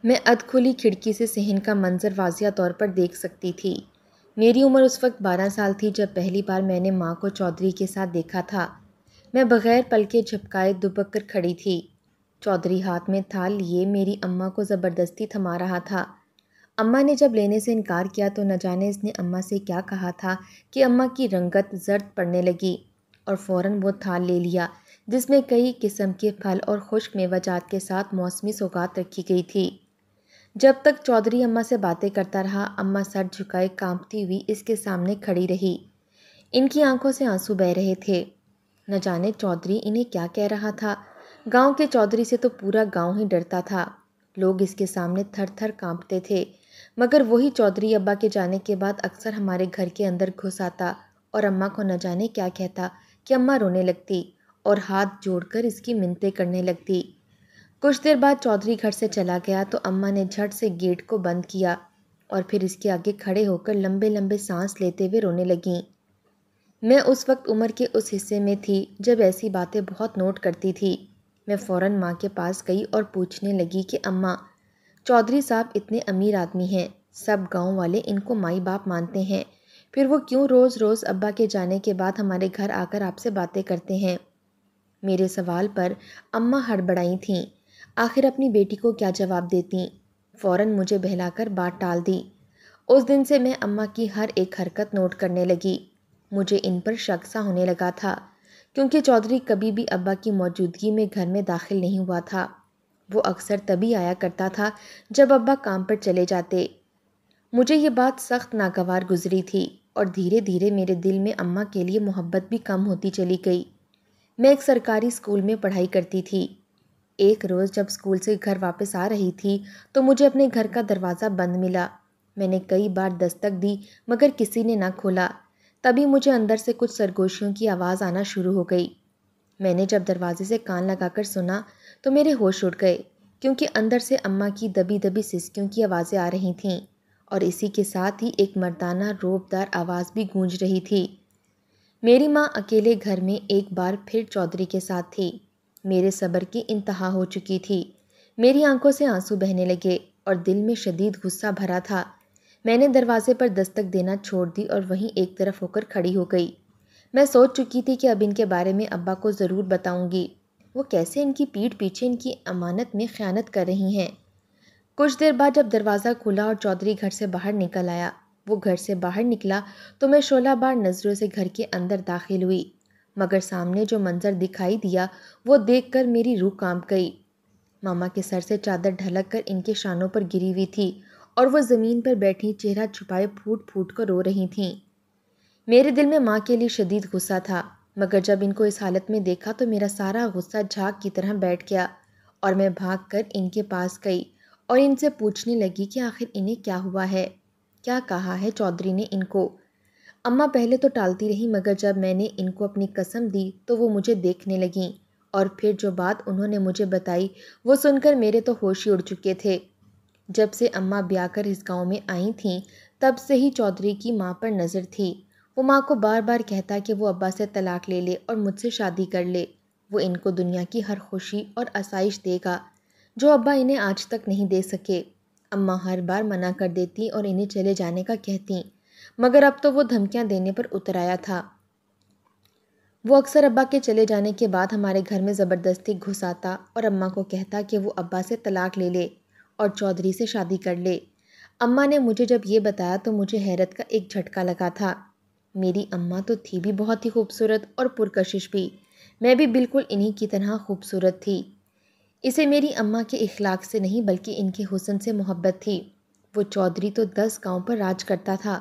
میں ادھ کھلی کھڑکی سے صحن کا منظر واضح طور پر دیکھ سکتی تھی۔ میری عمر اس وقت 12 سال تھی جب پہلی بار میں نے ماں کو چودھری کے ساتھ دیکھا تھا۔ میں بغیر پلکیں جھپکائے دبک کر کھڑی تھی۔ چودھری ہاتھ میں تھال لیے میری اماں کو زبردستی تھما رہا تھا۔ اماں نے جب لینے سے انکار کیا تو نہ جانے اس نے اماں سے کیا کہا تھا کہ اماں کی رنگت زرد پڑنے لگی اور فوراً وہ تھال لے لیا جس میں کئی قسم کے پھل اور خشک میوہ جات کے ساتھ موسمی سوغات رکھی گئی تھی۔ جب تک چودھری اماں سے باتیں کرتا رہا، اماں سر جھکائے کانپتی ہوئی اس کے سامنے کھڑی رہی۔ ان کی آنکھوں سے آنسو بہہ رہے تھے۔ نہ جانے چودھری انہیں کیا کہہ رہا تھا۔ گاؤں کے چودھری سے تو پورا گاؤں ہی ڈرتا تھا۔ لوگ اس کے سامنے تھر تھر کانپتے تھے، مگر وہی چودھری ابا کے جانے کے بعد اکثر ہمارے گھر کے اندر گھس آتا اور اماں کو نہ جانے کیا کہتا کہ اماں رونے لگتی اور ہاتھ جوڑ کر اس کی منتیں کرنے لگتی۔ کچھ دیر بعد چودھری گھر سے چلا گیا تو اماں نے جھٹ سے گیٹ کو بند کیا اور پھر اس کے آگے کھڑے ہو کر لمبے لمبے سانس لیتے ہوئے رونے لگیں۔ میں اس وقت عمر کے اس حصے میں تھی جب ایسی باتیں بہت نوٹ کرتی تھی۔ میں فوراً ماں کے پاس گئی اور پوچھنے لگی کہ اماں، چودھری صاحب اتنے امیر آدمی ہیں، سب گاؤں والے ان کو مائی باپ مانتے ہیں، پھر وہ کیوں روز روز ابا کے جانے کے بعد ہمارے گھر آ کر آپ سے باتیں کرتے ہیں؟ میرے سوال پر اماں ہڑبڑائی تھیں۔ آخر اپنی بیٹی کو کیا جواب دیتی؟ فوراً مجھے بہلا کر بات ٹال دی۔ اس دن سے میں اماں کی ہر ایک حرکت نوٹ کرنے لگی۔ مجھے ان پر شک سا ہونے لگا تھا کیونکہ چودھری کبھی بھی ابا کی موجودگی میں گھر میں داخل نہیں ہوا تھا۔ وہ اکثر تبھی آیا کرتا تھا جب ابا کام پر چلے جاتے۔ مجھے یہ بات سخت ناگوار گزری تھی اور دھیرے دھیرے میرے دل میں اماں کے لیے محبت بھی کم ہوتی چلی گئی۔ میں ایک سرکاری اسکول میں پڑھائی کرتی تھی۔ ایک روز جب اسکول سے گھر واپس آ رہی تھی تو مجھے اپنے گھر کا دروازہ بند ملا۔ میں نے کئی بار دستک دی مگر کسی نے نہ کھولا۔ تبھی مجھے اندر سے کچھ سرگوشیوں کی آواز آنا شروع ہو گئی۔ میں نے جب دروازے سے کان لگا کر سنا تو میرے ہوش اڑ گئے کیونکہ اندر سے اماں کی دبی دبی سسکیوں کی آوازیں آ رہی تھیں اور اسی کے ساتھ ہی ایک مردانہ روبدار آواز بھی گونج رہی تھی۔ میری ماں اکیلے گھر میں ایک بار پھر چودھری کے ساتھ تھی۔ میرے صبر کی انتہا ہو چکی تھی۔ میری آنکھوں سے آنسو بہنے لگے اور دل میں شدید غصہ بھرا تھا۔ میں نے دروازے پر دستک دینا چھوڑ دی اور وہیں ایک طرف ہو کر کھڑی ہو گئی۔ میں سوچ چکی تھی کہ اب ان کے بارے میں ابا کو ضرور بتاؤں گی۔ وہ کیسے ان کی پیٹھ پیچھے ان کی امانت میں خیانت کر رہی ہیں۔ کچھ دیر بعد جب دروازہ کھلا اور چودھری گھر سے باہر نکل آیا، وہ گھر سے باہر نکلا تو میں شعلہ بار نظروں سے گھر کے اندر داخل ہوئی، مگر سامنے جو منظر دکھائی دیا وہ دیکھ کر میری روح کانپ گئی۔ ماما کے سر سے چادر ڈھلک کر ان کے شانوں پر گری ہوئی تھی اور وہ زمین پر بیٹھی چہرہ چھپائے پھوٹ پھوٹ کر رو رہی تھیں۔ میرے دل میں ماں کے لیے شدید غصہ تھا، مگر جب ان کو اس حالت میں دیکھا تو میرا سارا غصہ جھاگ کی طرح بیٹھ گیا اور میں بھاگ کر ان کے پاس گئی اور ان سے پوچھنے لگی کہ آخر انہیں کیا ہوا ہے، کیا کہا ہے چودھری نے ان کو۔ اماں پہلے تو ٹالتی رہی مگر جب میں نے ان کو اپنی قسم دی تو وہ مجھے دیکھنے لگیں اور پھر جو بات انہوں نے مجھے بتائی وہ سن کر میرے تو ہوش ہی اڑ چکے تھے۔ جب سے اماں بیاہ کر اس گاؤں میں آئی تھیں تب سے ہی چودھری کی ماں پر نظر تھی۔ وہ ماں کو بار بار کہتا کہ وہ ابا سے طلاق لے لے اور مجھ سے شادی کر لے، وہ ان کو دنیا کی ہر خوشی اور آسائش دے گا جو ابا انہیں آج تک نہیں دے سکے۔ اماں ہر بار منع کر دیتی اور انہیں چلے جانے کا کہتی، مگر اب تو وہ دھمکیاں دینے پر اتر آیا تھا۔ وہ اکثر ابا کے چلے جانے کے بعد ہمارے گھر میں زبردستی گھس آتا اور اماں کو کہتا کہ وہ ابا سے طلاق لے لے اور چودھری سے شادی کر لے۔ اماں نے مجھے جب یہ بتایا تو مجھے حیرت کا ایک جھٹکا لگا تھا۔ میری اماں تو تھی بھی بہت ہی خوبصورت اور پرکشش بھی، میں بھی بالکل انہی کی طرح خوبصورت تھی۔ اسے میری اماں کے اخلاق سے نہیں بلکہ ان کے حسن سے محبت تھی۔ وہ چودھری تو 10 گاؤں پر راج کرتا تھا،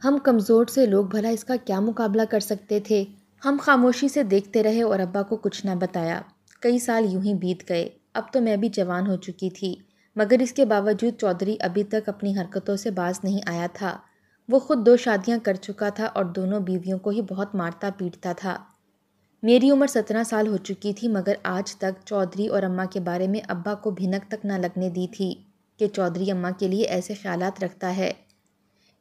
ہم کمزور سے لوگ بھلا اس کا کیا مقابلہ کر سکتے تھے؟ ہم خاموشی سے دیکھتے رہے اور ابا کو کچھ نہ بتایا۔ کئی سال یوں ہی بیت گئے۔ اب تو میں بھی جوان ہو چکی تھی، مگر اس کے باوجود چودھری ابھی تک اپنی حرکتوں سے باز نہیں آیا تھا۔ وہ خود 2 شادیاں کر چکا تھا اور دونوں بیویوں کو ہی بہت مارتا پیٹتا تھا۔ میری عمر 17 سال ہو چکی تھی مگر آج تک چودھری اور اماں کے بارے میں ابا کو بھنک تک نہ لگنے دی تھی کہ چودھری اماں کے لیے ایسے خیالات رکھتا ہے۔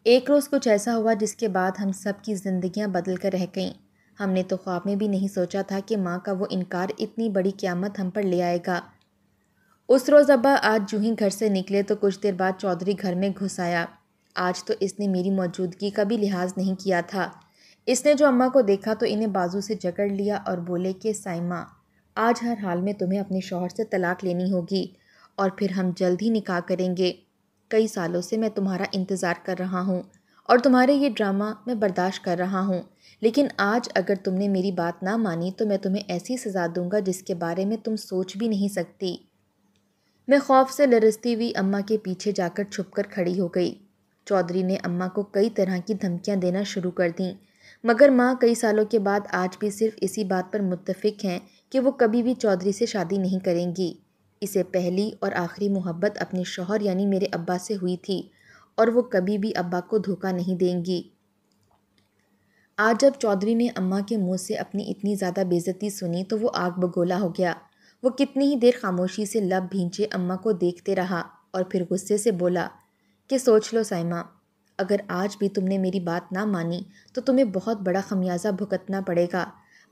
ایک روز کچھ ایسا ہوا جس کے بعد ہم سب کی زندگیاں بدل کر رہ گئیں۔ ہم نے تو خواب میں بھی نہیں سوچا تھا کہ ماں کا وہ انکار اتنی بڑی قیامت ہم پر لے آئے گا۔ اس روز ابا آج جو ہی گھر سے نکلے تو کچھ دیر بعد چودھری گھر میں گھس آیا۔ آج تو اس نے میری موجودگی کا بھی لحاظ نہیں کیا تھا۔ اس نے جو اماں کو دیکھا تو انہیں بازو سے جکڑ لیا اور بولے کہ سائمہ، آج ہر حال میں تمہیں اپنے شوہر سے طلاق لینی ہوگی اور پھر ہم جلد ہی نکاح کریں گے۔ کئی سالوں سے میں تمہارا انتظار کر رہا ہوں اور تمہارے یہ ڈرامہ میں برداشت کر رہا ہوں، لیکن آج اگر تم نے میری بات نہ مانی تو میں تمہیں ایسی سزا دوں گا جس کے بارے میں تم سوچ بھی نہیں سکتی۔ میں خوف سے لرزتی ہوئی اماں کے پیچھے جا کر چھپ کر کھڑی ہو گئی۔ چودھری نے اماں کو کئی طرح کی دھمکیاں دینا شروع کر دیں، مگر ماں کئی سالوں کے بعد آج بھی صرف اسی بات پر متفق ہیں کہ وہ کبھی بھی چودھری سے شادی نہیں کریں گی۔ اسے پہلی اور آخری محبت اپنے شوہر یعنی میرے ابا سے ہوئی تھی اور وہ کبھی بھی ابا کو دھوکہ نہیں دیں گی۔ آج جب چودھری نے اماں کے منہ سے اپنی اتنی زیادہ بے عزتی سنی تو وہ آگ بگولا ہو گیا۔ وہ کتنی ہی دیر خاموشی سے لب بھینچے اماں کو دیکھتے رہا اور پھر غصے سے بولا کہ سوچ لو سائمہ، اگر آج بھی تم نے میری بات نہ مانی تو تمہیں بہت بڑا خمیازہ بھگتنا پڑے گا۔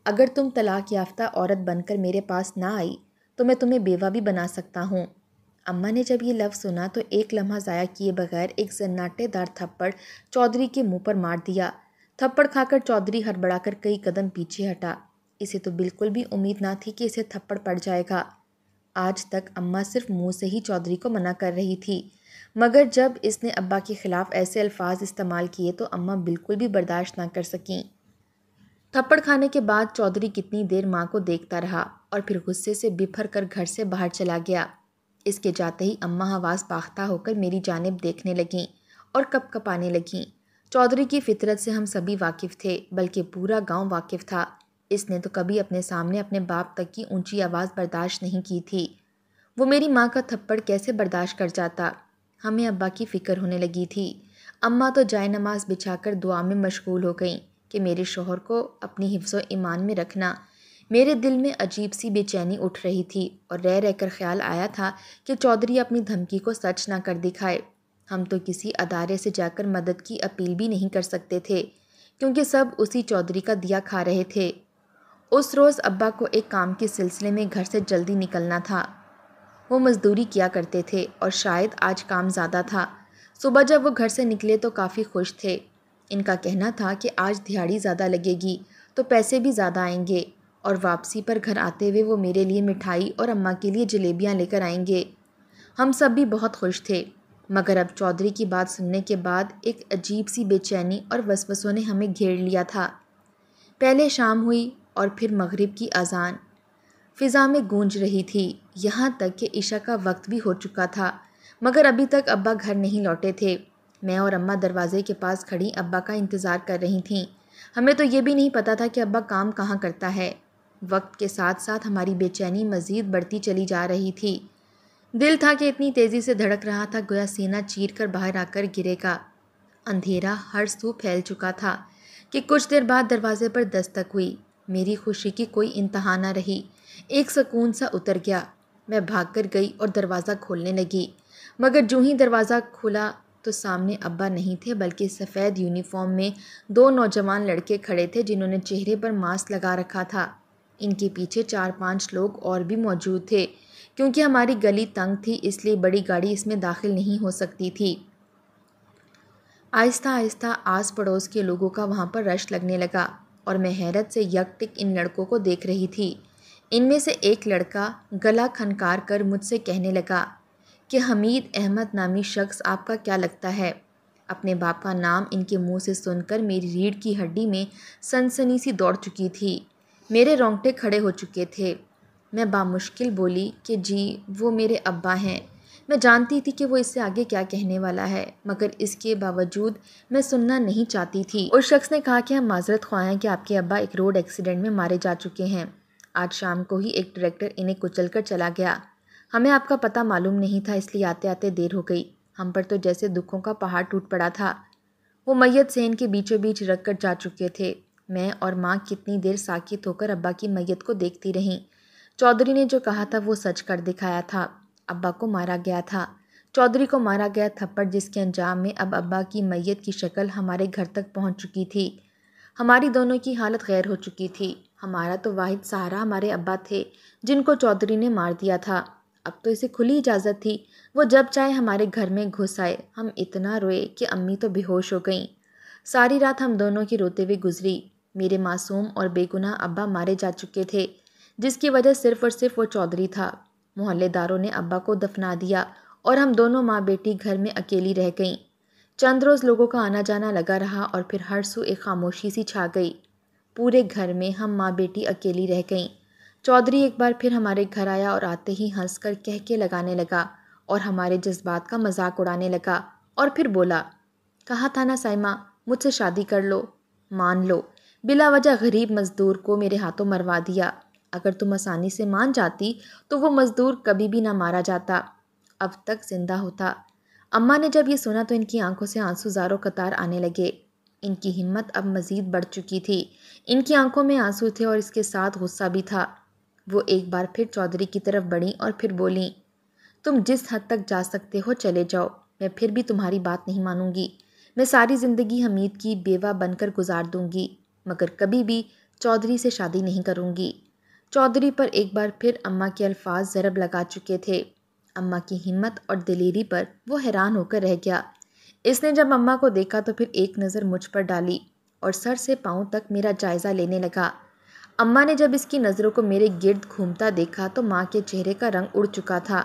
اگر تم طلاق یافتہ عورت بن کر میرے پاس نہ آئی تو میں تمہیں بیوہ بھی بنا سکتا ہوں۔ اماں نے جب یہ لفظ سنا تو ایک لمحہ ضائع کیے بغیر ایک سناٹے دار تھپڑ چودھری کے منہ پر مار دیا۔ تھپڑ کھا کر چودھری ہڑبڑا کر کئی قدم پیچھے ہٹا۔ اسے تو بالکل بھی امید نہ تھی کہ اسے تھپڑ پڑ جائے گا۔ آج تک اماں صرف منہ سے ہی چودھری کو منع کر رہی تھی، مگر جب اس نے ابا کے خلاف ایسے الفاظ استعمال کیے تو اماں بالکل بھی برداشت نہ کر سکیں۔ تھپڑ کھانے کے بعد چودھری کتنی دیر ماں کو دیکھتا رہا اور پھر غصے سے بپھر کر گھر سے باہر چلا گیا۔ اس کے جاتے ہی اماں حواس باختہ ہو کر میری جانب دیکھنے لگیں اور کپ کپانے لگیں۔ چودھری کی فطرت سے ہم سبھی واقف تھے، بلکہ پورا گاؤں واقف تھا۔ اس نے تو کبھی اپنے سامنے اپنے باپ تک کی اونچی آواز برداشت نہیں کی تھی۔ وہ میری ماں کا تھپڑ کیسے برداشت کر جاتا؟ ہمیں ابا کی فکر ہونے لگی تھی۔ اماں تو جائے نماز بچھا کر دعا میں مشغول ہو گئیں کہ میرے شوہر کو اپنی حفظ و ایمان میں رکھنا۔ میرے دل میں عجیب سی بے چینی اٹھ رہی تھی اور رہ رہ کر خیال آیا تھا کہ چودھری اپنی دھمکی کو سچ نہ کر دکھائے۔ ہم تو کسی ادارے سے جا کر مدد کی اپیل بھی نہیں کر سکتے تھے کیونکہ سب اسی چودھری کا دیا کھا رہے تھے۔ اس روز ابا کو ایک کام کے سلسلے میں گھر سے جلدی نکلنا تھا۔ وہ مزدوری کیا کرتے تھے اور شاید آج کام زیادہ تھا۔ صبح جب وہ گھر سے نکلے تو کافی خوش تھے۔ ان کا کہنا تھا کہ آج دہاڑی زیادہ لگے گی تو پیسے بھی زیادہ آئیں گے اور واپسی پر گھر آتے ہوئے وہ میرے لیے مٹھائی اور اماں کے لیے جلیبیاں لے کر آئیں گے۔ ہم سب بھی بہت خوش تھے، مگر اب چودھری کی بات سننے کے بعد ایک عجیب سی بے چینی اور وسوسوں نے ہمیں گھیر لیا تھا۔ پہلے شام ہوئی اور پھر مغرب کی اذان فضا میں گونج رہی تھی، یہاں تک کہ عشاء کا وقت بھی ہو چکا تھا، مگر ابھی تک ابا گھر نہیں لوٹے تھے۔ میں اور اماں دروازے کے پاس کھڑی ابا کا انتظار کر رہی تھیں۔ ہمیں تو یہ بھی نہیں پتا تھا کہ ابا کام کہاں کرتا ہے۔ وقت کے ساتھ ساتھ ہماری بے چینی مزید بڑھتی چلی جا رہی تھی۔ دل تھا کہ اتنی تیزی سے دھڑک رہا تھا گویا سینہ چیر کر باہر آ کر گرے گا۔ اندھیرا ہر سو پھیل چکا تھا کہ کچھ دیر بعد دروازے پر دستک ہوئی۔ میری خوشی کی کوئی انتہا نہ رہی، ایک سکون سا اتر گیا۔ میں بھاگ کر گئی اور دروازہ کھولنے لگی، مگر جو ہی دروازہ کھولا تو سامنے ابا نہیں تھے بلکہ سفید یونیفارم میں دو نوجوان لڑکے کھڑے تھے جنہوں نے چہرے پر ماسک لگا رکھا تھا۔ ان کے پیچھے 4-5 لوگ اور بھی موجود تھے۔ کیونکہ ہماری گلی تنگ تھی اس لیے بڑی گاڑی اس میں داخل نہیں ہو سکتی تھی۔ آہستہ آہستہ آس پڑوس کے لوگوں کا وہاں پر رش لگنے لگا اور میں حیرت سے یک ٹک ان لڑکوں کو دیکھ رہی تھی۔ ان میں سے ایک لڑکا گلا کھنکار کر مجھ سے کہنے لگا کہ حمید احمد نامی شخص آپ کا کیا لگتا ہے؟ اپنے باپ کا نام ان کے منہ سے سن کر میری ریڑھ کی ہڈی میں سنسنی سی دوڑ چکی تھی، میرے رونگٹے کھڑے ہو چکے تھے۔ میں بامشکل بولی کہ جی وہ میرے ابا ہیں۔ میں جانتی تھی کہ وہ اس سے آگے کیا کہنے والا ہے، مگر اس کے باوجود میں سننا نہیں چاہتی تھی۔ اس شخص نے کہا کہ ہم معذرت خواہ ہیں کہ آپ کے ابا ایک روڈ ایکسیڈنٹ میں مارے جا چکے ہیں۔ آج شام کو ہی ایک ٹریکٹر انہیں کچل کر چلا گیا۔ ہمیں آپ کا پتہ معلوم نہیں تھا اس لیے آتے آتے دیر ہو گئی۔ ہم پر تو جیسے دکھوں کا پہاڑ ٹوٹ پڑا تھا۔ وہ میت صحن کے بیچوں بیچ رکھ کر جا چکے تھے۔ میں اور ماں کتنی دیر ساکت ہو کر ابا کی میت کو دیکھتی رہیں۔ چودھری نے جو کہا تھا وہ سچ کر دکھایا تھا، ابا کو مارا گیا تھا۔ چودھری کو مارا گیا تھپڑ جس کے انجام میں اب ابا کی میت کی شکل ہمارے گھر تک پہنچ چکی تھی۔ ہماری دونوں کی حالت غیر ہو چکی تھی۔ ہمارا تو واحد سہارا ہمارے ابا تھے جن کو چودھری نے مار دیا تھا۔ اب تو اسے کھلی اجازت تھی، وہ جب چاہے ہمارے گھر میں گھس آئے۔ ہم اتنا روئے کہ امی تو بے ہوش ہو گئیں۔ ساری رات ہم دونوں کی روتے ہوئے گزری۔ میرے معصوم اور بے گناہ ابا مارے جا چکے تھے، جس کی وجہ صرف اور صرف وہ چودھری تھا۔ محلے داروں نے ابا کو دفنا دیا اور ہم دونوں ماں بیٹی گھر میں اکیلی رہ گئیں۔ چند روز لوگوں کا آنا جانا لگا رہا اور پھر ہر سو ایک خاموشی سی چھا گئی۔ پورے گھر میں ہم ماں بیٹی اکیلی رہ گئیں۔ چودھری ایک بار پھر ہمارے گھر آیا اور آتے ہی ہنس کر کہکے لگانے لگا اور ہمارے جذبات کا مذاق اڑانے لگا، اور پھر بولا، کہا تھا نا سائمہ، مجھ سے شادی کر لو، مان لو۔ بلا وجہ غریب مزدور کو میرے ہاتھوں مروا دیا۔ اگر تم آسانی سے مان جاتی تو وہ مزدور کبھی بھی نہ مارا جاتا، اب تک زندہ ہوتا۔ اماں نے جب یہ سنا تو ان کی آنکھوں سے آنسو زاروں قطار آنے لگے۔ ان کی ہمت اب مزید بڑھ چکی تھی۔ ان کی آنکھوں میں آنسو تھے اور اس کے ساتھ غصہ بھی تھا۔ وہ ایک بار پھر چودھری کی طرف بڑھیں اور پھر بولیں، تم جس حد تک جا سکتے ہو چلے جاؤ، میں پھر بھی تمہاری بات نہیں مانوں گی۔ میں ساری زندگی حمید کی بیوہ بن کر گزار دوں گی، مگر کبھی بھی چودھری سے شادی نہیں کروں گی۔ چودھری پر ایک بار پھر اماں کے الفاظ ضرب لگا چکے تھے۔ اماں کی ہمت اور دلیری پر وہ حیران ہو کر رہ گیا۔ اس نے جب اماں کو دیکھا تو پھر ایک نظر مجھ پر ڈالی اور سر سے پاؤں تک میرا جائزہ لینے لگا۔ اماں نے جب اس کی نظروں کو میرے گرد گھومتا دیکھا تو ماں کے چہرے کا رنگ اڑ چکا تھا۔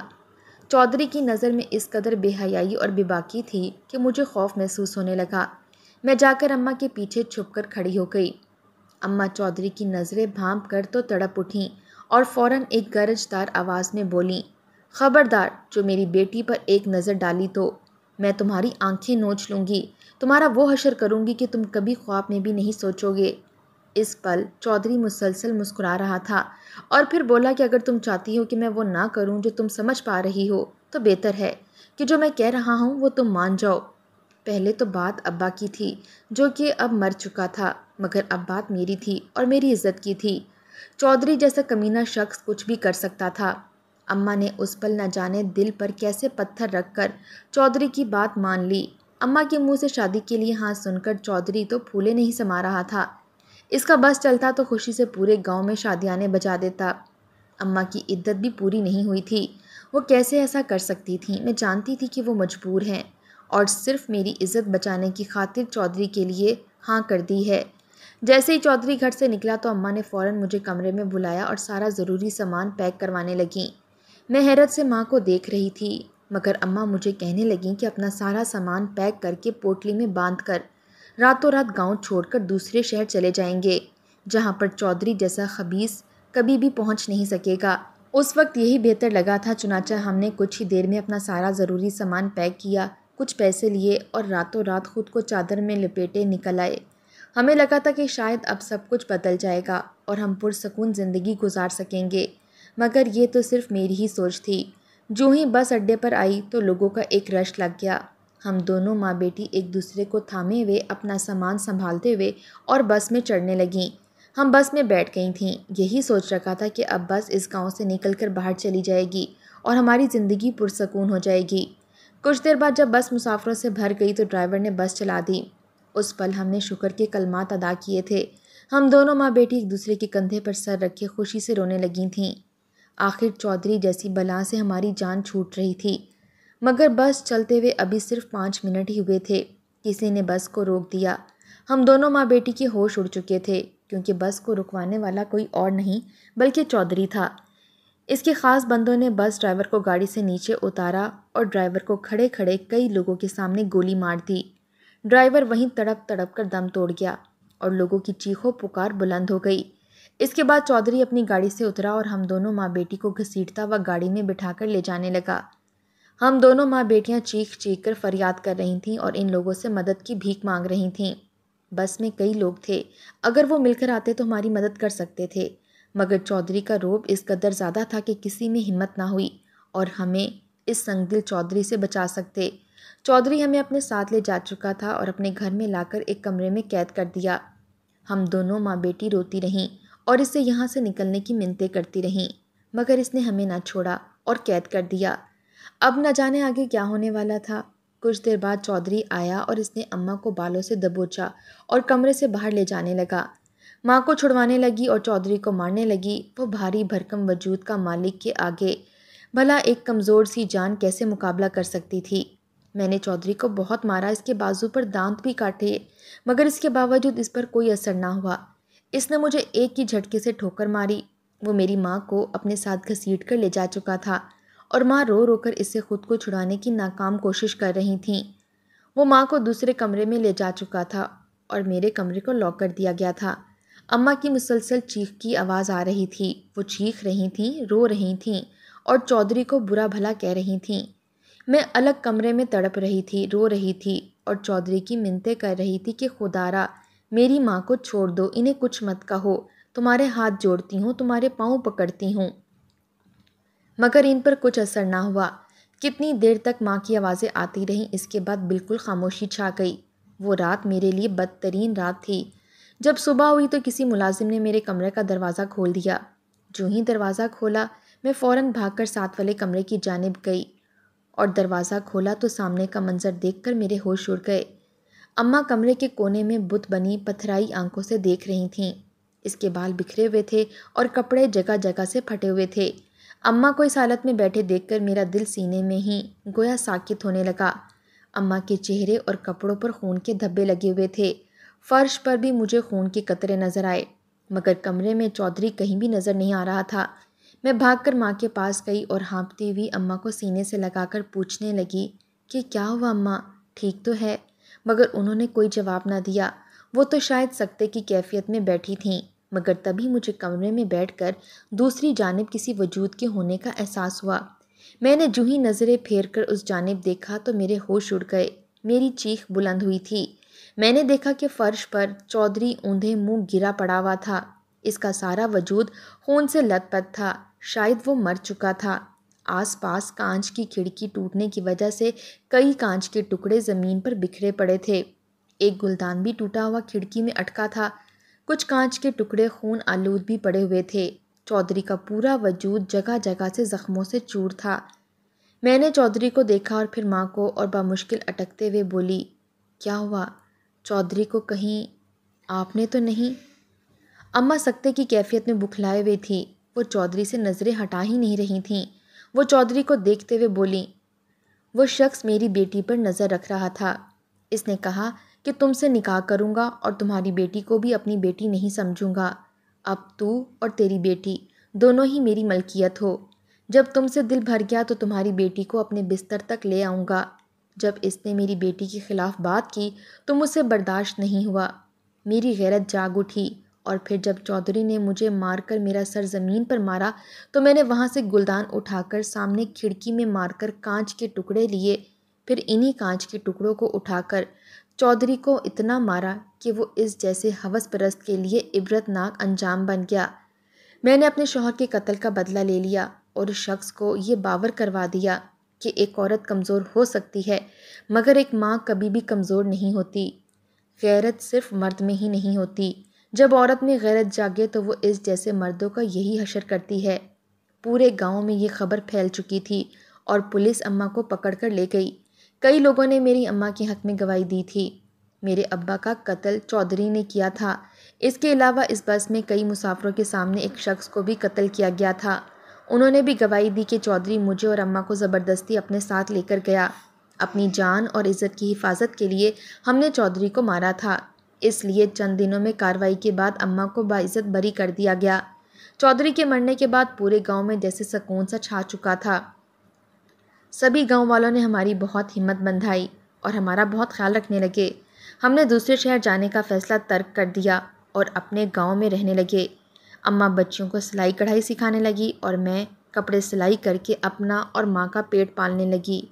چودھری کی نظر میں اس قدر بے حیائی اور بے باکی تھی کہ مجھے خوف محسوس ہونے لگا۔ میں جا کر اماں کے پیچھے چھپ کر کھڑی ہو گئی۔ اماں چودھری کی نظریں بھانپ کر تو تڑپ اٹھیں اور فوراً ایک گرجدار آواز میں بولیں، خبردار، جو میری بیٹی پر ایک نظر ڈالی تو میں تمہاری آنکھیں نوچ لوں گی، تمہارا وہ حشر کروں گی کہ تم کبھی خواب میں بھی نہیں سوچو گے۔ اس پل چودھری مسلسل مسکرا رہا تھا اور پھر بولا کہ اگر تم چاہتی ہو کہ میں وہ نہ کروں جو تم سمجھ پا رہی ہو تو بہتر ہے کہ جو میں کہہ رہا ہوں وہ تم مان جاؤ۔ پہلے تو بات ابا کی تھی جو کہ اب مر چکا تھا، مگر اب بات میری تھی اور میری عزت کی تھی۔ چودھری جیسا کمینہ شخص کچھ بھی کر سکتا تھا۔ اماں نے اس پل نہ جانے دل پر کیسے پتھر رکھ کر چودھری کی بات مان لی۔ اماں کے منہ سے شادی کے لیے ہاں سن کر چودھری تو پھولے نہیں سما رہا تھا۔ اس کا بس چلتا تو خوشی سے پورے گاؤں میں شادیانے بجا دیتا۔ اماں کی عدت بھی پوری نہیں ہوئی تھی، وہ کیسے ایسا کر سکتی تھیں؟ میں جانتی تھی کہ وہ مجبور ہیں اور صرف میری عزت بچانے کی خاطر چودھری کے لیے ہاں کر دی ہے۔ جیسے ہی چودھری گھر سے نکلا تو اماں نے فوراً مجھے کمرے میں بلایا اور سارا ضروری سامان پیک کروانے لگیں۔ میں حیرت سے ماں کو دیکھ رہی تھی، مگر اماں مجھے کہنے لگیں کہ اپنا سارا سامان پیک کر کے پوٹلی میں باندھ کر راتوں رات گاؤں چھوڑ کر دوسرے شہر چلے جائیں گے، جہاں پر چودھری جیسا خبیث کبھی بھی پہنچ نہیں سکے گا۔ اس وقت یہی بہتر لگا تھا، چنانچہ ہم نے کچھ ہی دیر میں اپنا سارا ضروری سامان پیک کیا، کچھ پیسے لیے اور راتوں رات خود کو چادر میں لپیٹے نکل آئے۔ ہمیں لگا تھا کہ شاید اب سب کچھ بدل جائے گا اور ہم پرسکون زندگی گزار سکیں گے، مگر یہ تو صرف میری ہی سوچ تھی۔ جو ہی بس اڈے پر آئی تو لوگوں کا ایک رش لگ گیا۔ ہم دونوں ماں بیٹی ایک دوسرے کو تھامے ہوئے اپنا سامان سنبھالتے ہوئے اور بس میں چڑھنے لگیں۔ ہم بس میں بیٹھ گئی تھیں، یہی سوچ رکھا تھا کہ اب بس اس گاؤں سے نکل کر باہر چلی جائے گی اور ہماری زندگی پرسکون ہو جائے گی۔ کچھ دیر بعد جب بس مسافروں سے بھر گئی تو ڈرائیور نے بس چلا دی۔ اس پل ہم نے شکر کے کلمات ادا کیے تھے۔ ہم دونوں ماں بیٹی ایک دوسرے کے کندھے پر سر رکھے خوشی سے رونے لگی تھیں۔ آخر چودھری جیسی بلا سے ہماری جان چھوٹ رہی تھی، مگر بس چلتے ہوئے ابھی صرف 5 منٹ ہی ہوئے تھے، کسی نے بس کو روک دیا۔ ہم دونوں ماں بیٹی کے ہوش اڑ چکے تھے، کیونکہ بس کو رکوانے والا کوئی اور نہیں بلکہ چودھری تھا۔ اس کے خاص بندوں نے بس ڈرائیور کو گاڑی سے نیچے اتارا اور ڈرائیور کو کھڑے کھڑے کئی لوگوں کے سامنے گولی مار دی۔ ڈرائیور وہیں تڑپ تڑپ کر دم توڑ گیا اور لوگوں کی چیخو پکار بلند ہو گئی۔ اس کے بعد چودھری اپنی گاڑی سے اترا اور ہم دونوں ماں بیٹی کو گھسیٹتا ہوا گاڑی میں بٹھا کر لے جانے لگا۔ ہم دونوں ماں بیٹیاں چیخ چیخ کر فریاد کر رہی تھیں اور ان لوگوں سے مدد کی بھیک مانگ رہی تھیں۔ بس میں کئی لوگ تھے، اگر وہ مل کر آتے تو ہماری مدد کر سکتے تھے، مگر چودھری کا رعب اس قدر زیادہ تھا کہ کسی میں ہمت نہ ہوئی اور ہمیں اس سنگ دل چودھری سے بچا سکتے۔ چودھری ہمیں اپنے ساتھ لے جا چکا تھا اور اپنے گھر میں لا کر ایک کمرے میں قید کر دیا۔ ہم دونوں ماں بیٹی روتی رہیں اور اس سے یہاں سے نکلنے کی منتیں کرتی رہیں، مگر اس نے ہمیں نہ چھوڑا اور قید کر دیا۔ اب نہ جانے آگے کیا ہونے والا تھا۔ کچھ دیر بعد چودھری آیا اور اس نے اماں کو بالوں سے دبوچا اور کمرے سے باہر لے جانے لگا۔ ماں کو چھڑوانے لگی اور چودھری کو مارنے لگی۔ وہ بھاری بھرکم وجود کا مالک کے آگے بھلا ایک کمزور سی جان کیسے مقابلہ کر سکتی تھی؟ میں نے چودھری کو بہت مارا، اس کے بازو پر دانت بھی کاٹے، مگر اس کے باوجود اس پر کوئی اثر نہ ہوا۔ اس نے مجھے ایک ہی جھٹکے سے ٹھوکر ماری۔ وہ میری ماں کو اپنے ساتھ گھسیٹ کر لے جا چکا تھا اور ماں رو رو کر اس سے خود کو چھڑانے کی ناکام کوشش کر رہی تھیں۔ وہ ماں کو دوسرے کمرے میں لے جا چکا تھا اور میرے کمرے کو لاک کر دیا گیا تھا۔ اماں کی مسلسل چیخ کی آواز آ رہی تھی۔ وہ چیخ رہی تھیں، رو رہی تھیں اور چودھری کو برا بھلا کہہ رہی تھیں۔ میں الگ کمرے میں تڑپ رہی تھی، رو رہی تھی اور چودھری کی منتیں کر رہی تھی کہ خدارا میری ماں کو چھوڑ دو، انہیں کچھ مت کہو، تمہارے ہاتھ جوڑتی ہوں، تمہارے پاؤں پکڑتی ہوں۔ مگر ان پر کچھ اثر نہ ہوا۔ کتنی دیر تک ماں کی آوازیں آتی رہیں، اس کے بعد بالکل خاموشی چھا گئی۔ وہ رات میرے لیے بدترین رات تھی۔ جب صبح ہوئی تو کسی ملازم نے میرے کمرے کا دروازہ کھول دیا۔ جو ہی دروازہ کھولا میں فوراً بھاگ کر ساتھ والے کمرے کی جانب گئی اور دروازہ کھولا تو سامنے کا منظر دیکھ کر میرے ہوش اڑ گئے۔ اماں کمرے کے کونے میں بت بنی پتھرائی آنکھوں سے دیکھ رہی تھیں۔ اس کے بال بکھرے ہوئے تھے اور کپڑے جگہ جگہ سے پھٹے ہوئے تھے۔ اماں کو اس حالت میں بیٹھے دیکھ کر میرا دل سینے میں ہی گویا ساکت ہونے لگا۔ اماں کے چہرے اور کپڑوں پر خون کے دھبے لگے ہوئے تھے۔ فرش پر بھی مجھے خون کے قطرے نظر آئے، مگر کمرے میں چودھری کہیں بھی نظر نہیں آ رہا تھا۔ میں بھاگ کر ماں کے پاس گئی اور ہانپتی ہوئی اماں کو سینے سے لگا کر پوچھنے لگی کہ کیا ہوا اماں، ٹھیک تو ہے؟ مگر انہوں نے کوئی جواب نہ دیا۔ وہ تو شاید سکتے کی کیفیت میں بیٹھی تھیں، مگر تبھی مجھے کمرے میں بیٹھ کر دوسری جانب کسی وجود کے ہونے کا احساس ہوا۔ میں نے جو ہی نظریں پھیر کر اس جانب دیکھا تو میرے ہوش اڑ گئے۔ میری چیخ بلند ہوئی تھی۔ میں نے دیکھا کہ فرش پر چودھری اوندھے منہ گرا پڑا ہوا تھا۔ اس کا سارا وجود خون سے لت پت تھا، شاید وہ مر چکا تھا۔ آس پاس کانچ کی کھڑکی ٹوٹنے کی وجہ سے کئی کانچ کے ٹکڑے زمین پر بکھرے پڑے تھے۔ ایک گلدان بھی ٹوٹا ہوا کھڑکی میں اٹکا تھا۔ کچھ کانچ کے ٹکڑے خون آلود بھی پڑے ہوئے تھے۔ چودھری کا پورا وجود جگہ جگہ سے زخموں سے چور تھا۔ میں نے چودھری کو دیکھا اور پھر ماں کو اور بمشکل اٹکتے ہوئے بولی، کیا ہوا؟ چودھری کو کہیں آپ نے تو نہیں؟ اماں سکتے کی کیفیت میں بکھلائے ہوئے تھی۔ وہ چودھری سے نظریں ہٹا ہی نہیں رہی تھیں۔ وہ چودھری کو دیکھتے ہوئے بولی، وہ شخص میری بیٹی پر نظر رکھ رہا تھا۔ اس نے کہا کہ تم سے نکاح کروں گا اور تمہاری بیٹی کو بھی اپنی بیٹی نہیں سمجھوں گا۔ اب تو اور تیری بیٹی دونوں ہی میری ملکیت ہو۔ جب تم سے دل بھر گیا تو تمہاری بیٹی کو اپنے بستر تک لے آؤں گا۔ جب اس نے میری بیٹی کے خلاف بات کی تو مجھ سے برداشت نہیں ہوا۔ میری غیرت جاگ اٹھی اور پھر جب چودھری نے مجھے مار کر میرا سر زمین پر مارا تو میں نے وہاں سے گلدان اٹھا کر سامنے کھڑکی میں مار کر کانچ کے ٹکڑے لیے، پھر انہی کانچ کے ٹکڑوں کو اٹھا کر چودھری کو اتنا مارا کہ وہ اس جیسے ہوس پرست کے لیے عبرت ناک انجام بن گیا۔ میں نے اپنے شوہر کے قتل کا بدلہ لے لیا اور اس شخص کو یہ باور کروا دیا کہ ایک عورت کمزور ہو سکتی ہے مگر ایک ماں کبھی بھی کمزور نہیں ہوتی۔ غیرت صرف مرد میں ہی نہیں ہوتی، جب عورت میں غیرت جاگے تو وہ اس جیسے مردوں کا یہی حشر کرتی ہے۔ پورے گاؤں میں یہ خبر پھیل چکی تھی اور پولیس اماں کو پکڑ کر لے گئی۔ کئی لوگوں نے میری اماں کے حق میں گواہی دی تھی۔ میرے ابا کا قتل چودھری نے کیا تھا۔ اس کے علاوہ اس بس میں کئی مسافروں کے سامنے ایک شخص کو بھی قتل کیا گیا تھا۔ انہوں نے بھی گواہی دی کہ چودھری مجھے اور اماں کو زبردستی اپنے ساتھ لے کر گیا۔ اپنی جان اور عزت کی حفاظت کے لیے ہم نے چودھری کو مارا تھا، اس لیے چند دنوں میں کارروائی کے بعد اماں کو باعزت بری کر دیا گیا۔ چودھری کے مرنے کے بعد پورے گاؤں میں جیسے سکون سا چھا چکا تھا۔ سبھی گاؤں والوں نے ہماری بہت ہمت بندھائی اور ہمارا بہت خیال رکھنے لگے۔ ہم نے دوسرے شہر جانے کا فیصلہ ترک کر دیا اور اپنے گاؤں میں رہنے لگے۔ اماں بچیوں کو سلائی کڑھائی سکھانے لگی اور میں کپڑے سلائی کر کے اپنا اور ماں کا پیٹ پالنے لگی۔